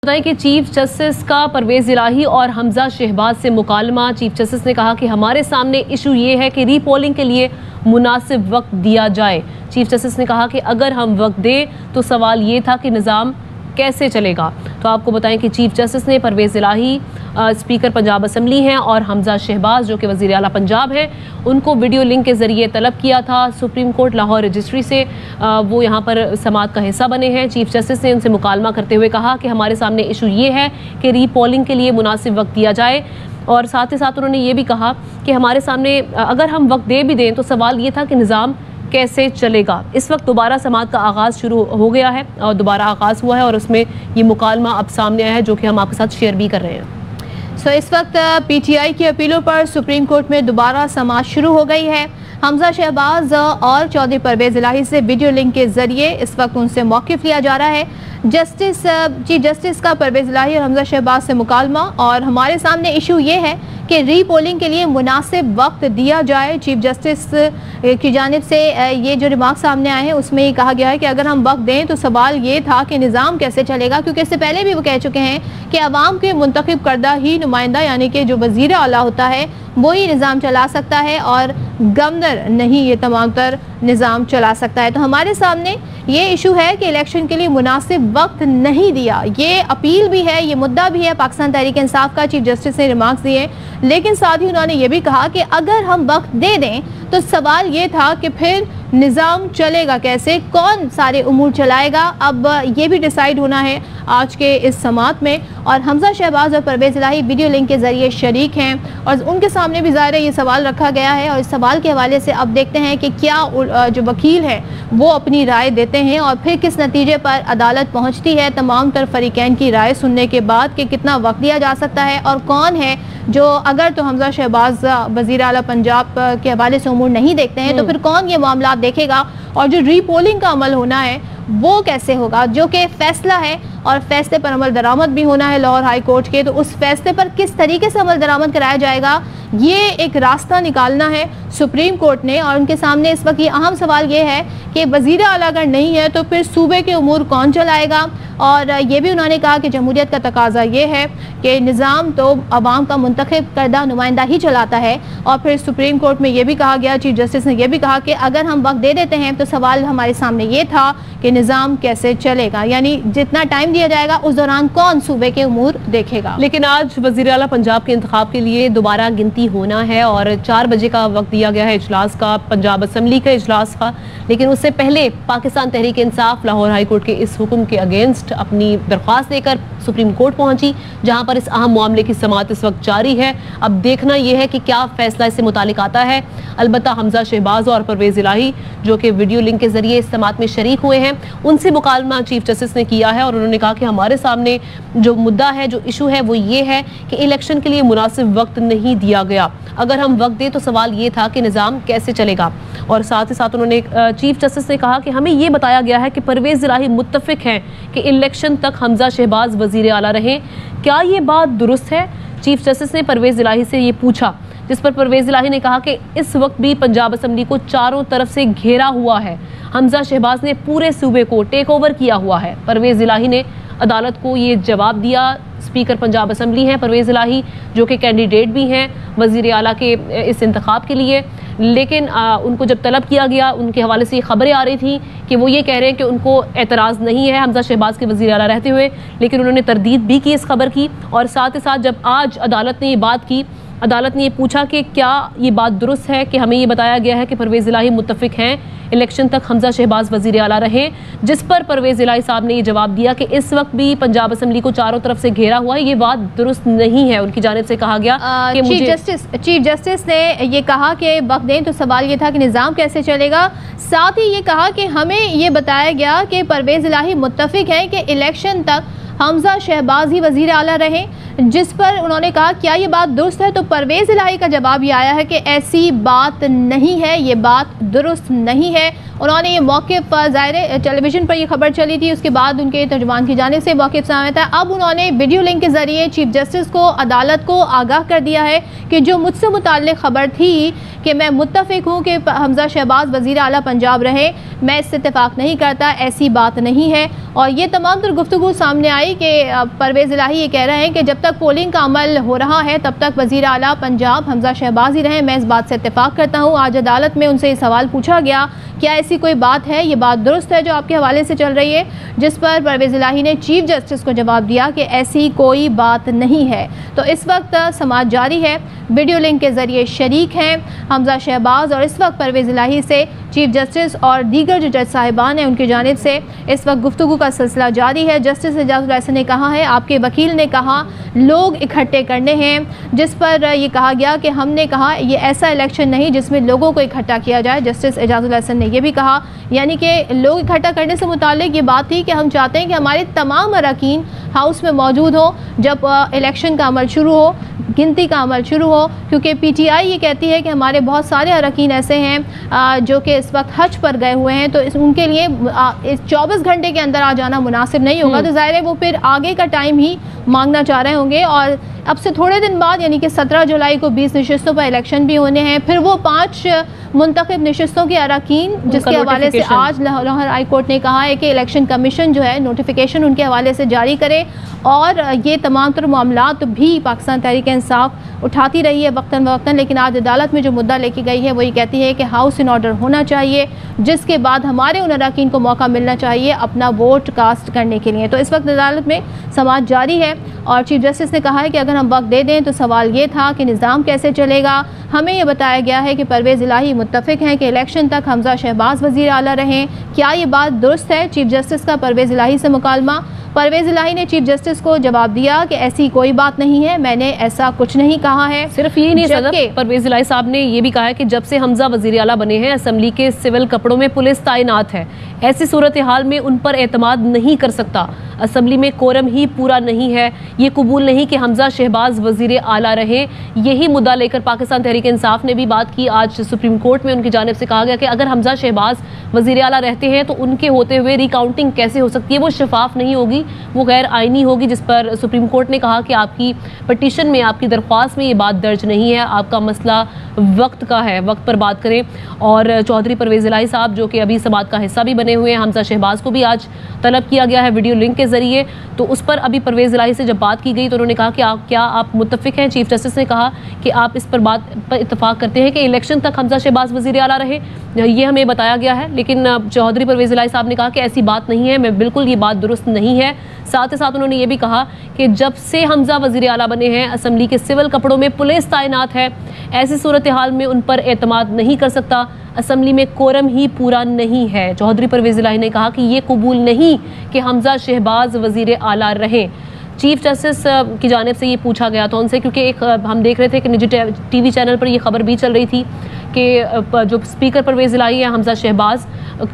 बताएं कि chief justice का परवेज इलाही और हमजा शहबाज से मुकालमा। चीफ जस्टिस ने कहा कि हमारे सामने इशू ये है कि रीपोलिंग के लिए मुनासिब वक्त दिया जाए। चीफ जस्टिस ने कहा कि अगर हम वक्त दें तो सवाल ये था कि निज़ाम कैसे चलेगा। तो आपको बताएं कि चीफ जस्टिस ने परवेज इलाही, स्पीकर पंजाब असम्बली हैं, और हमजा शहबाज जो कि वज़ीर आला पंजाब हैं, उनको वीडियो लिंक के ज़रिए तलब किया था सुप्रीम कोर्ट लाहौर रजिस्ट्री से। वो यहाँ पर समाअत का हिस्सा बने हैं। चीफ जस्टिस ने उनसे मुकालमा करते हुए कहा कि हमारे सामने इशू ये है कि रीपोलिंग के लिए मुनासिब वक्त दिया जाए, और साथ ही साथ उन्होंने ये भी कहा कि हमारे सामने अगर हम वक्त दे भी दें तो सवाल ये था कि निज़ाम कैसे चलेगा। इस वक्त दोबारा समाअत का आगाज़ शुरू हो गया है और दोबारा आगाज़ हुआ है, और उसमें ये मुकालमा अब सामने आया है जो कि हम आपके साथ शेयर भी कर रहे हैं। इस वक्त पीटीआई की अपीलों पर सुप्रीम कोर्ट में दोबारा समाअत शुरू हो गई है। हमजा शहबाज और चौधरी परवेज इलाही से वीडियो लिंक के जरिए इस वक्त उनसे मौक़िफ़ लिया जा रहा है। चीफ जस्टिस का परवेज इलाही और हमजा शहबाज से मुकालमा, और हमारे सामने इशू ये है कि रीपोलिंग के लिए मुनासिब वक्त दिया जाए। चीफ जस्टिस की जानिब से ये जो रिमार्क सामने आए हैं उसमें ये कहा गया है कि अगर हम वक्त दें तो सवाल ये था कि निज़ाम कैसे चलेगा, क्योंकि इससे पहले भी वो कह चुके हैं कि अवाम के मुंतखब करदा ही नुमाइंदा यानी कि जो वज़ीर आला होता है वही निज़ाम चला सकता है और गवर्नर नहीं ये तमाम तर निज़ाम चला सकता है। तो हमारे सामने ये इशू है कि इलेक्शन के लिए मुनासिब वक्त नहीं दिया। ये अपील भी है, ये मुद्दा भी है पाकिस्तान तहरीक इंसाफ का। चीफ जस्टिस ने रिमार्क्स दिए, लेकिन साथ ही उन्होंने ये भी कहा कि अगर हम वक्त दे दें तो सवाल ये था कि फिर निज़ाम चलेगा कैसे, कौन सारे उमूर चलाएगा। अब ये भी डिसाइड होना है आज के इस समाअत में। और हमजा शहबाज और परवेज इलाही वीडियो लिंक के ज़रिए शरीक हैं और उनके सामने भी ज़ाहिर है ये सवाल रखा गया है, और इस सवाल के हवाले से अब देखते हैं कि क्या जो वकील हैं वो अपनी राय देते हैं और फिर किस नतीजे पर अदालत पहुँचती है तमाम तर फरीकैन की राय सुनने के बाद कि कितना वक्त दिया जा सकता है और कौन है जो, अगर तो हमजा शहबाज वज़ीर आला पंजाब के हवाले से उमूर नहीं देखते हैं तो फिर कौन ये मामला देखेगा, और जो रीपोलिंग का अमल होना है वो कैसे होगा, जो कि फ़ैसला है और फैसले पर अमल दरामद भी होना है लाहौर हाई कोर्ट के। तो उस फैसले पर किस तरीके से अमल दरामद कराया जाएगा, ये एक रास्ता निकालना है सुप्रीम कोर्ट ने। और उनके सामने इस वक्त ये अहम सवाल ये है कि वज़ीर आला अगर नहीं है तो फिर सूबे के उमूर कौन चलाएगा। और ये भी उन्होंने कहा कि जमहूरियत का तकाजा ये है कि निज़ाम तो अवाम का मुंतखब करदा नुमाइंदा ही चलाता है। और फिर सुप्रीम कोर्ट में ये भी कहा गया, चीफ जस्टिस ने यह भी कहा कि अगर हम वक्त दे देते हैं तो सवाल हमारे सामने ये था कि निज़ाम कैसे चलेगा, यानी जितना टाइम दिया जाएगा उस दौरान कौन सूबे के उमूर देखेगा। लेकिन आज वज़ीर आला पंजाब के इंतखाब के लिए दोबारा गिनती होना है और 4 बजे का वक्त दिया गया है इजलास का, पंजाब असम्बली के इजलास का। लेकिन उससे पहले पाकिस्तान तहरीक इंसाफ लाहौर हाई कोर्ट के इस हुक्म के अगेंस्ट अपनी दरख्वास्त लेकर सुप्रीम कोर्ट पहुंची, जहां पर इस अहम मामले की समाअत इस वक्त जारी है। अब देखना यह है कि क्या फैसला इससे मुतालिक आता है। अलबत्ता हमजा शहबाज और परवेज इलाही जो कि वीडियो लिंक के जरिए इस समाअत में शरीक हुए हैं, उनसे मुकालमा चीफ जस्टिस ने किया है और उन्होंने कहा कि हमारे सामने जो मुद्दा है, जो इशू है, वो ये है कि इलेक्शन के लिए मुनासिब वक्त नहीं दिया गया। अगर हम वक्त दें तो सवाल ये था कि निज़ाम कैसे चलेगा। और साथ ही साथ उन्होंने चीफ जस्टिस ने कहा कि हमें ये बताया गया है कि परवेज इलाही मुत्तफिक हैं कि इलेक्शन तक हमजा शहबाज वज़ीर आला रहें। क्या ये बात दुरुस्त है? चीफ जस्टिस ने परवेज इलाही से ये पूछा, जिस पर परवेज इलाही ने कहा कि इस वक्त भी पंजाब असम्बली को चारों तरफ से घेरा हुआ है। हमजा शहबाज ने पूरे सूबे को टेक ओवर किया हुआ है। परवेज इलाही ने अदालत को ये जवाब दिया। स्पीकर पंजाब असम्बली हैं परवेज इलाही, जो कि कैंडिडेट भी हैं वज़ीर आला के इस इंतखाब के लिए। लेकिन उनको जब तलब किया गया, उनके हवाले से खबरें आ रही थी कि वो ये कह रहे हैं कि उनको एतराज़ नहीं है हमजा शहबाज के वज़ीर आला रहते हुए, लेकिन उन्होंने तरदीद भी की इस खबर की। और साथ ही साथ जब आज अदालत ने ये बात की, अदालत ने ये पूछा कि क्या ये बात दुरुस्त है कि हमें ये बताया गया है कि परवेज इलाही मुत्तफिक हैं इलेक्शन तक हमजा शहबाज वज़ीर आला रहे, जिस पर परवेज इलाही साहब ने ये जवाब दिया कि इस वक्त भी पंजाब असम्बली को चारों तरफ से घेरा हुआ है, ये बात दुरुस्त नहीं है। उनकी जानिब से कहा गया कि चीफ जस्टिस ने ये कहा कि वक्त दें तो सवाल ये था कि निज़ाम कैसे चलेगा। साथ ही ये कहा कि हमें ये बताया गया कि परवेज इलाही मुत्तफिक हैं कि इलेक्शन तक हमजा शहबाज ही वज़ीर आला रहे, जिस पर उन्होंने कहा क्या ये बात दुरुस्त है। तो परवेज इलाही का जवाब ये आया है कि ऐसी बात नहीं है, ये बात दुरुस्त नहीं है। उन्होंने ये मौक़िफ़ ज़ाहिर टेलीविज़न पर ये खबर चली थी, उसके बाद उनके तर्जुमान की जानिब से मौक़िफ़ सामने था। अब उन्होंने वीडियो लिंक के ज़रिए चीफ जस्टिस को, अदालत को आगाह कर दिया है कि जो मुझसे मुताल्लिक़ खबर थी कि मैं मुत्तफ़िक हूँ कि हमज़ा शहबाज वज़ीर आला पंजाब रहे, मैं इससे इत्तेफाक नहीं करता, ऐसी बात नहीं है। और ये तमाम तर गुफ्तगू सामने आई कि परवेज़ इलाही ये कह रहे हैं कि जब तक पोलिंग का अमल हो रहा है तब तक वज़ीर आला पंजाब हमज़ा शहबाज ही रहे। मैं इस बात से इत्तेफाक करता हूँ। आज अदालत में उनसे ये सवाल पूछा गया, क्या ऐसी कोई बात है, ये बात दुरुस्त है जो आपके हवाले से चल रही है, जिस पर परवेज़ इलाही ने चीफ जस्टिस को जवाब दिया कि ऐसी कोई बात नहीं है। तो इस वक्त समाअत जारी है, वीडियो लिंक के ज़रिए शरीक हैं हमज़ा शहबाज, और इस वक्त परवेज़ इलाही से चीफ जस्टिस और दीगर जो जज साहिबान हैं उनकी जानिब से इस वक्त गुफ्तगू का सिलसिला जारी है। जस्टिस एजाजुल हसन ने कहा है, आपके वकील ने कहा लोग इकट्ठे करने हैं, जिस पर ये कहा गया कि हमने कहा ये ऐसा इलेक्शन नहीं जिसमें लोगों को इकट्ठा किया जाए। जस्टिस एजाजुल हसन ने यह भी कहा, यानी कि लोग इकट्ठा करने से मुताल्लिक ये बात थी कि हम चाहते हैं कि हमारे तमाम अरकान हाउस में मौजूद हो जब इलेक्शन का अमल शुरू हो, गिनती का अमल शुरू हो, क्योंकि PTI ये कहती है कि हमारे बहुत सारे अरकान ऐसे हैं जो कि इस वक्त हज पर गए हुए हैं, तो उनके लिए इस 24 घंटे के अंदर आ जाना मुनासिब नहीं होगा। तो ज़ाहिर है वो फिर आगे का टाइम ही मांगना चाह रहे होंगे। और अब से थोड़े दिन बाद यानी कि 17 जुलाई को 20 नशिस्तों पर इलेक्शन भी होने हैं, फिर वो 5 मुंतखब नशिस्तों के अरकान, जिसके हवाले से आज लाहौर हाई कोर्ट ने कहा है कि इलेक्शन कमीशन जो है नोटिफिकेशन उनके हवाले से जारी करे। और ये तमाम तर मामलात भी पाकिस्तान तहरीक इंसाफ उठाती रही है वक्तन फ़वक्तन, लेकिन आज अदालत में जो मुद्दा लेके गई है वो ये कहती है कि हाउस इन ऑर्डर होना चाहिए, जिसके बाद हमारे उन अरकान को मौका मिलना चाहिए अपना वोट कास्ट करने के लिए। तो इस वक्त अदालत में समाअत जारी है और चीफ जस्टिस ने कहा है कि अगर हम वक्त दे दें तो सवाल ये था कि निज़ाम कैसे चलेगा। हमें यह बताया गया है कि परवेज़ इलाही मुत्तफ़िक हैं कि इलेक्शन तक हमज़ा शहबाज वज़ीर आला रहें। क्या ये बात दुरुस्त है? चीफ जस्टिस का परवेज़ इलाही से मुकालमा। परवेज़ इलाही ने चीफ जस्टिस को जवाब दिया कि ऐसी कोई बात नहीं है, मैंने ऐसा कुछ नहीं कहा है। सिर्फ यही नहीं सर, परवेज़ इलाही साहब ने यह भी कहा है कि जब से हमज़ा वज़ीर आला बने हैं असम्बली के सिविल कपड़ों में पुलिस तैनात है, ऐसी सूरत हाल में उन पर एतमाद नहीं कर सकता। असम्बली में कोरम ही पूरा नहीं है, ये कबूल नहीं कि हमज़ा शहबाज वज़ीर आला रहे। यही मुद्दा लेकर पाकिस्तान तहरीक इंसाफ ने भी बात की। आज सुप्रीम कोर्ट में उनकी जानिब से कहा गया कि अगर हमज़ा शहबाज वज़ीर आला रहते हैं तो उनके होते हुए रिकाउंटिंग कैसे हो सकती है, वो शफाफ नहीं होगी, वो गैर आइनी होगी। जिस पर सुप्रीम कोर्ट ने कहा कि आपकी पटिशन में, आपकी दरख्वास्त में ये बात दर्ज नहीं है, आपका मसला वक्त का है, वक्त पर बात करें। और चौधरी परवेज़ इलाही साहब जो कि अभी समाअत का हिस्सा भी बने हुए हैं, हमज़ा शहबाज को भी आज तलब किया गया है वीडियो लिंक के ज़रिए, तो उस पर अभी परवेज़ इलाही से जब बात की गई तो उन्होंने कहा कि क्या आप मुत्तफ़िक हैं? चीफ जस्टिस ने कहा कि आप इस पर बात पर इत्तफाक करते हैं कि इलेक्शन तक हमज़ा शहबाज वज़ीर आला रहे, ये हमें बताया गया है। लेकिन चौधरी परवेज़ इलाही साहब ने कहा कि ऐसी बात नहीं है, मैं बिल्कुल ये बात दुरुस्त नहीं है। साथ ही साथ उन्होंने ये भी कहा कि जब से हमज़ा वज़ीर आला बने हैं असम्बली के सिविल कपड़ों में पुलिस तैनात है, ऐसी सूरत हाल में उन पर एतमाद नहीं कर सकता, असम्बली में कोरम ही पूरा नहीं है। चौधरी परवेज़ इलाही ने कहा कि ये कबूल नहीं कि हमज़ा शहबाज वज़ीर आला रहें। चीफ जस्टिस की जानिब से ये पूछा गया था उनसे, क्योंकि एक हम देख रहे थे कि निजी TV चैनल पर ये खबर भी चल रही थी कि जो स्पीकर परवेज़ इलाही है हमज़ा शहबाज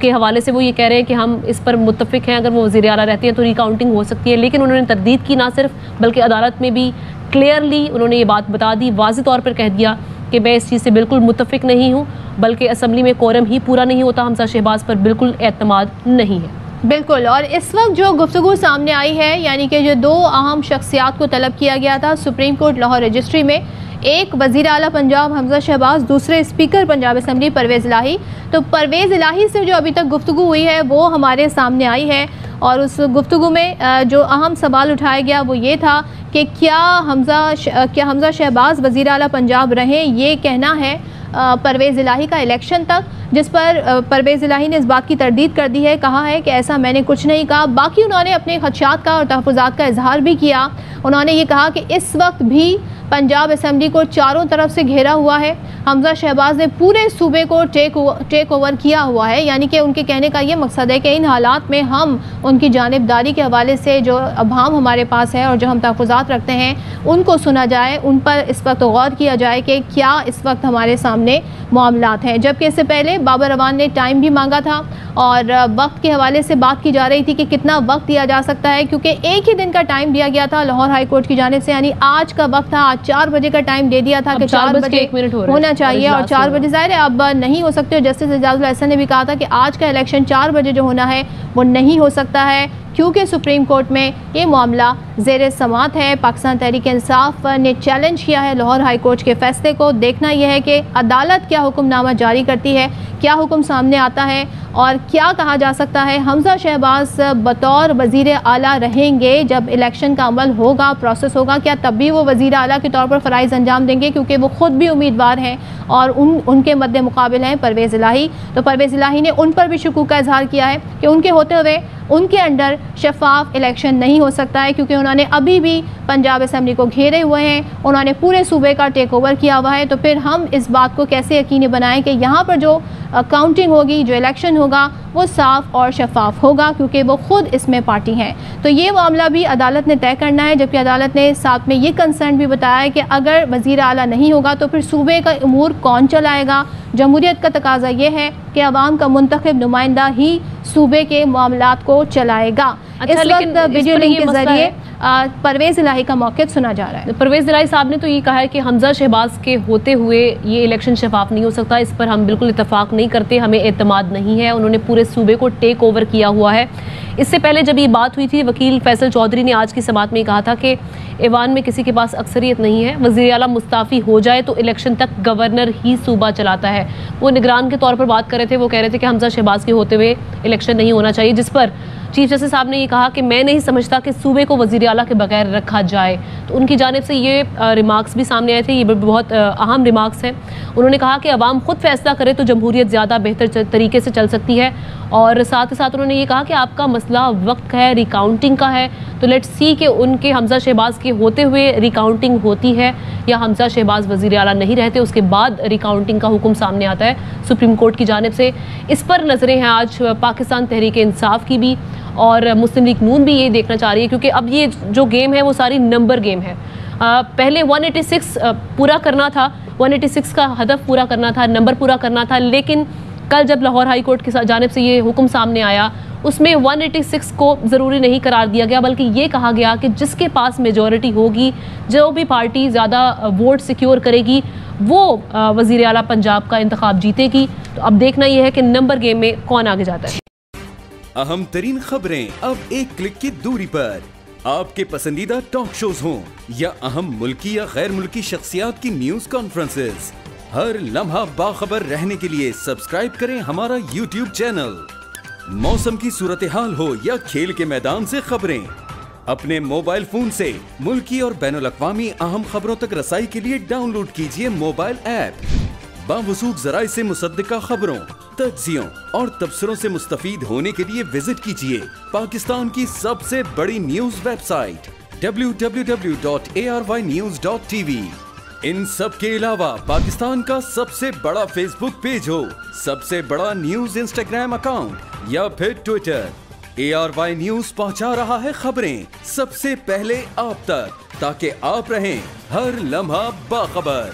के हवाले से वो ये कह रहे हैं कि हम इस पर मुत्तफ़िक हैं, अगर वो वज़ीर आला रहती हैं तो रिकाउंटिंग हो सकती है। लेकिन उन्होंने तरदीद की, ना सिर्फ बल्कि अदालत में भी क्लियरली उन्होंने ये बात बता दी, वाज़ेह तौर पर कह दिया कि मैं इस चीज़ से बिल्कुल मुत्तफ़िक नहीं हूँ, बल्कि असम्बली में कोरम ही पूरा नहीं होता, हमज़ा शहबाज पर बिल्कुल एतमाद नहीं है। बिल्कुल। और इस वक्त जो गुफ्तगू सामने आई है, यानी कि जो 2 अहम शख्सियात को तलब किया गया था सुप्रीम कोर्ट लाहौर रजिस्ट्री में, एक वज़ीर आला पंजाब हमज़ा शहबाज, दूसरे स्पीकर पंजाब असम्बली परवेज़ इलाही। तो परवेज़ इलाही से जो अभी तक गुफ्तगू हुई है वो हमारे सामने आई है, और उस गुफ्तगू में जो अहम सवाल उठाया गया वो ये था कि क्या हमज़ा शहबाज वज़ीर आला पंजाब रहें, ये कहना है परवेज़ इलाही का इलेक्शन तक, जिस पर परवेज़ इलाही ने इस बात की तरदीद कर दी है, कहा है कि ऐसा मैंने कुछ नहीं कहा। बाकी उन्होंने अपने खदशात का और तहफ़्फ़ुज़ात का इजहार भी किया। उन्होंने ये कहा कि इस वक्त भी पंजाब असम्बली को चारों तरफ से घेरा हुआ है, हमज़ा शहबाज ने पूरे सूबे को टेक ओवर किया हुआ है, यानी कि उनके कहने का ये मकसद है कि इन हालात में हम उनकी जानिबदारी के हवाले से जो अभाम हमारे पास है और जो हम तहफ़्फ़ुज़ात रखते हैं उनको सुना जाए, उन पर इस वक्त गौर किया जाए कि क्या इस वक्त हमारे सामने मामलात हैं। जबकि इससे पहले बाबर अवान ने टाइम भी मांगा था और वक्त के हवाले से बात की जा रही थी कि कितना वक्त दिया जा सकता है, क्योंकि एक ही दिन का टाइम दिया गया था लाहौर हाई कोर्ट की जानिब से, यानी आज का वक्त था, आज 4 बजे का टाइम दे दिया था कि 4 बजे होना चाहिए और 4 बजे ज़ाहिर है अब नहीं हो सकते। जस्टिस एजाजुल अहसन ने भी कहा था कि आज का इलेक्शन 4 बजे जो होना है वो नहीं हो सकता है, क्योंकि सुप्रीम कोर्ट में ये मामला ज़ेर समात है। पाकिस्तान तहरीक इंसाफ ने चैलेंज किया है लाहौर हाई कोर्ट के फैसले को। देखना यह है कि अदालत क्या हुक्मनामा जारी करती है, क्या हुक्म सामने आता है और क्या कहा जा सकता है। हमजा शहबाज बतौर वज़ीर आला रहेंगे जब इलेक्शन का अमल होगा, प्रोसेस होगा, क्या तब भी वो वज़ीर आला के तौर पर फ़राइज़ अंजाम देंगे, क्योंकि वो ख़ुद भी उम्मीदवार हैं और उनके मद्दे मुकाबिल हैं परवेज़ इलाही। तो परवेज़ इलाही ने उन पर भी शकूक का इजहार किया है कि उनके होते हुए उनके अंडर शफाफ इलेक्शन नहीं हो सकता है, क्योंकि उन्होंने अभी भी पंजाब असम्बली को घेरे हुए हैं, उन्होंने पूरे सूबे का टेक ओवर किया हुआ है। तो फिर हम इस बात को कैसे यकीनी बनाएं कि यहाँ पर जो काउंटिंग होगी, जो इलेक्शन होगा वो साफ़ और शफाफ होगा, क्योंकि वो ख़ुद इसमें पार्टी हैं। तो ये मामला भी अदालत ने तय करना है, जबकि अदालत ने साथ में ये कंसर्न भी बताया है कि अगर वज़ीर आला नहीं होगा तो फिर सूबे का उमूर कौन चलाएगा। जमहूरियत का तकाजा ये है कि अवाम का मुंतखब नुमाइंदा ही सूबे के मामलात को चलाएगा। अच्छा, इस वक्त वीडियो लिंक के जरिए परवेज़ इलाही का मौक़िफ़ सुना जा रहा है। परवेज़ इलाही साहब ने तो ये कहा है कि हमजा शहबाज के होते हुए ये इलेक्शन शफाफ नहीं हो सकता, इस पर हम बिल्कुल इत्तफाक नहीं करते, हमें एतमाद नहीं है। उन्होंने पूरे सूबे को टेक ओवर किया हुआ है। इससे पहले जब ये बात हुई थी, वकील फैसल चौधरी ने आज की समात में कहा था कि ऐवान में किसी के पास अक्सरियत नहीं है, वज़ीर आला मुस्ताफ़ी हो जाए तो इलेक्शन तक गवर्नर ही सूबा चलाता है। वो निगरान के तौर पर बात कर रहे थे, वो कह रहे थे कि हमजा शहबाज के होते हुए इलेक्शन नहीं होना चाहिए, जिस पर चीफ जस्टिस साहब ने ये कहा कि मैं नहीं समझता कि सूबे को वज़ीर आला के बगैर रखा जाए। तो उनकी जानिब से ये रिमार्क्स भी सामने आए थे, ये बहुत अहम रिमार्क्स हैं। उन्होंने कहा कि अवाम खुद फैसला करे तो जमहूरियत ज़्यादा बेहतर तरीके से चल सकती है, और साथ ही साथ उन्होंने ये कहा कि आपका मसला वक्त का है, रिकाउंटिंग का है, तो लेट्स सी कि उनके हमजा शहबाज के होते हुए रिकाउंटिंग होती है या हमजा शहबाज वज़ीर आला नहीं रहते, उसके बाद रिकाउंटिंग का हुक्म सामने आता है सुप्रीम कोर्ट की जानिब से। इस पर नज़रें हैं आज पाकिस्तान तहरीक इंसाफ की भी, और मुस्लिम लीग नून भी ये देखना चाह रही है, क्योंकि अब ये जो गेम है वो सारी नंबर गेम है। पहले 186 पूरा करना था, 186 का हदफ पूरा करना था, नंबर पूरा करना था, लेकिन कल जब लाहौर हाई कोर्ट की जानिब से ये हुक्म सामने आया, उसमें 186 को ज़रूरी नहीं करार दिया गया, बल्कि ये कहा गया कि जिसके पास मेजॉरिटी होगी, जो भी पार्टी ज़्यादा वोट सिक्योर करेगी, वो वज़ीर आला पंजाब का इंतखाब जीतेगी। तो अब देखना यह है कि नंबर गेम में कौन आगे जाता है। अहम तरीन खबरें अब एक क्लिक की दूरी पर, आपके पसंदीदा टॉक शोज हों या अहम मुल्की या गैर मुल्की शख्सियात की न्यूज कॉन्फ्रेंसेस, हर लम्हा बाखबर रहने के लिए सब्सक्राइब करें हमारा YouTube चैनल। मौसम की सूरत हाल हो या खेल के मैदान से खबरें, अपने मोबाइल फोन से मुल्की और बैनुल अक़वामी अहम खबरों तक रसाई के लिए डाउनलोड कीजिए मोबाइल ऐप। बावसूख ज़राए से मुसद्दिका खबरों, तज्ज़ियों और तबसरों से मुस्तफ़ीद होने के लिए विजिट कीजिए पाकिस्तान की सबसे बड़ी न्यूज वेबसाइट www.arvnews.tv। इन सब के अलावा पाकिस्तान का सबसे बड़ा फेसबुक पेज हो, सबसे बड़ा न्यूज इंस्टाग्राम अकाउंट या फिर ट्विटर, ARY न्यूज पहुंचा रहा है खबरें सबसे पहले आप तक, ताकि आप रहें हर लम्हा बाखबर।